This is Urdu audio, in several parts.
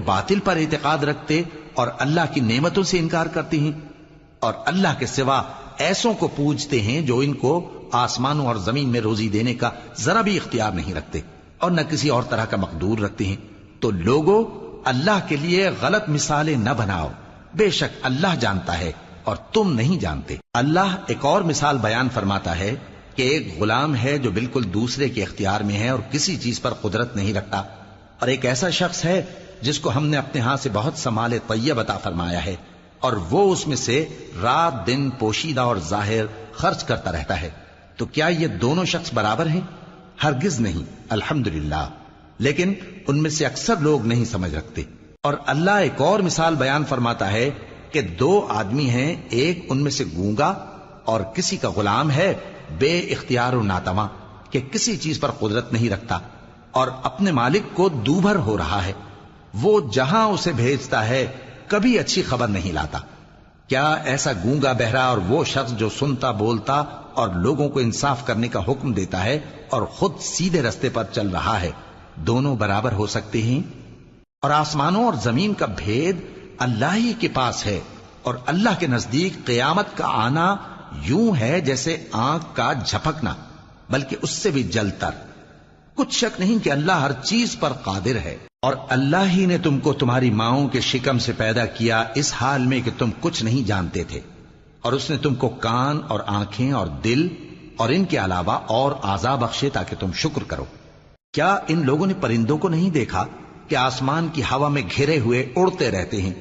باطل پر اعتقاد رکھتے اور اللہ کی نعمتوں سے انکار کرتے ہیں، اور اللہ کے سوا ایسوں کو پوجتے ہیں جو ان کو آسمانوں اور زمین میں روزی دینے کا ذرا بھی اختیار نہیں رکھتے اور نہ کسی اور طرح کا مقدور رکھتے ہیں۔ تو لوگوں، اللہ کے لیے غلط مثالیں نہ بناؤ، بے شک اللہ جانتا ہے اور تم نہیں جانتے۔ اللہ ایک اور مثال بیان فرماتا ہے کہ ایک غلام ہے جو بالکل دوسرے کے اختیار میں ہے اور کسی چیز پر قدرت نہیں رکھتا، اور ایک ایسا شخص ہے جس کو ہم نے اپنے ہاں سے بہت سا مال طیب عطا فرمایا ہے اور وہ اس میں سے رات دن پوشیدہ اور ظاہر خرچ کرتا رہتا ہے۔ تو کیا یہ دونوں شخص برابر ہیں؟ ہرگز نہیں، الحمدللہ، لیکن ان میں سے اکثر لوگ نہیں سمجھ رکھتے۔ اور اللہ ایک اور مثال بیان فرماتا ہے کہ دو آدمی ہیں، ایک ان میں سے گونگا اور کسی کا غلام ہے بے اختیار و ناتواں کہ کسی چیز پر قدرت نہیں رکھتا اور اپنے مالک کو دوبھر ہو رہا ہے، وہ جہاں اسے بھیجتا ہے کبھی اچھی خبر نہیں لاتا۔ کیا ایسا گونگا بہرا اور وہ شخص جو سنتا بولتا اور لوگوں کو انصاف کرنے کا حکم دیتا ہے اور خود سیدھے رستے پر چل رہا ہے، دونوں برابر ہو سکتے ہیں؟ اور آسمانوں اور زمین کا بھید اللہ ہی کے پاس ہے، اور اللہ کے نزدیک قیامت کا آنا یوں ہے جیسے آنکھ کا جھپکنا، بلکہ اس سے بھی جلتر۔ کچھ شک نہیں کہ اللہ ہر چیز پر قادر ہے، اور اللہ ہی نے تم کو تمہاری ماؤں کے شکم سے پیدا کیا اس حال میں کہ تم کچھ نہیں جانتے تھے، اور اس نے تم کو کان اور آنکھیں اور دل اور ان کے علاوہ اور اعضاء بخشے تاکہ تم شکر کرو۔ کیا ان لوگوں نے پرندوں کو نہیں دیکھا کہ آسمان کی ہوا میں گھرے ہوئے اڑتے رہتے ہیں؟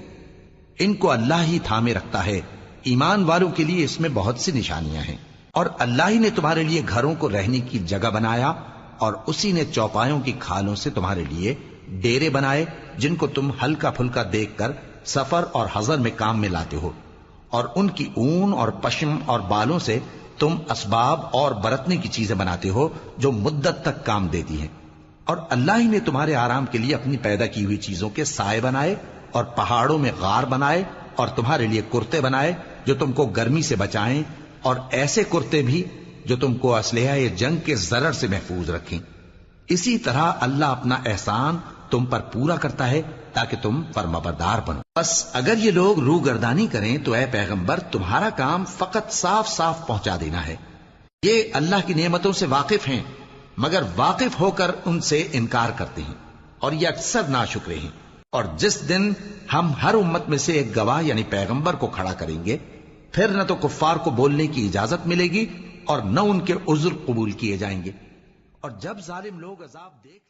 ان کو اللہ ہی تھامے رکھتا ہے۔ ایمان والوں کے لیے اس میں بہت سی نشانیاں ہیں۔ اور اللہ ہی نے تمہارے لیے گھروں کو رہنے کی جگہ بنایا، اور اسی نے چوپایوں کی کھالوں سے تمہارے لیے ڈیرے بنائے جن کو تم ہلکا پھلکا دیکھ کر سفر اور حضر میں کام میں لاتے ہو، اور ان کی اون اور پشم اور بالوں سے تم اسباب اور برتنے کی چیزیں بناتے ہو جو مدت تک کام دیتی ہیں۔ اور اللہ ہی نے تمہارے آرام کے لیے اپنی پیدا کی ہوئی چیزوں کے سائے بنائے اور پہاڑوں میں غار بنائے اور تمہارے لیے کرتے بنائے جو تم کو گرمی سے بچائیں، اور ایسے کرتے بھی جو تم کو اسلحہ جنگ کے ضرر سے محفوظ رکھیں۔ اسی طرح اللہ اپنا احسان تم پر پورا کرتا ہے تاکہ تم فرمانبردار بنو۔ بس اگر یہ لوگ روگردانی کریں تو اے پیغمبر تمہارا کام فقط صاف صاف پہنچا دینا ہے۔ یہ اللہ کی نعمتوں سے واقف ہیں مگر واقف ہو کر ان سے انکار کرتے ہیں، اور یہ اکثر ناشکرے ہیں۔ اور جس دن ہم ہر امت میں سے ایک گواہ یعنی پیغمبر کو کھڑا کریں گے، پھر نہ تو کفار کو بولنے کی اجازت ملے گی اور نہ ان کے عذر قبول کیے جائیں گے۔ اور جب ظالم لوگ عذاب دیکھ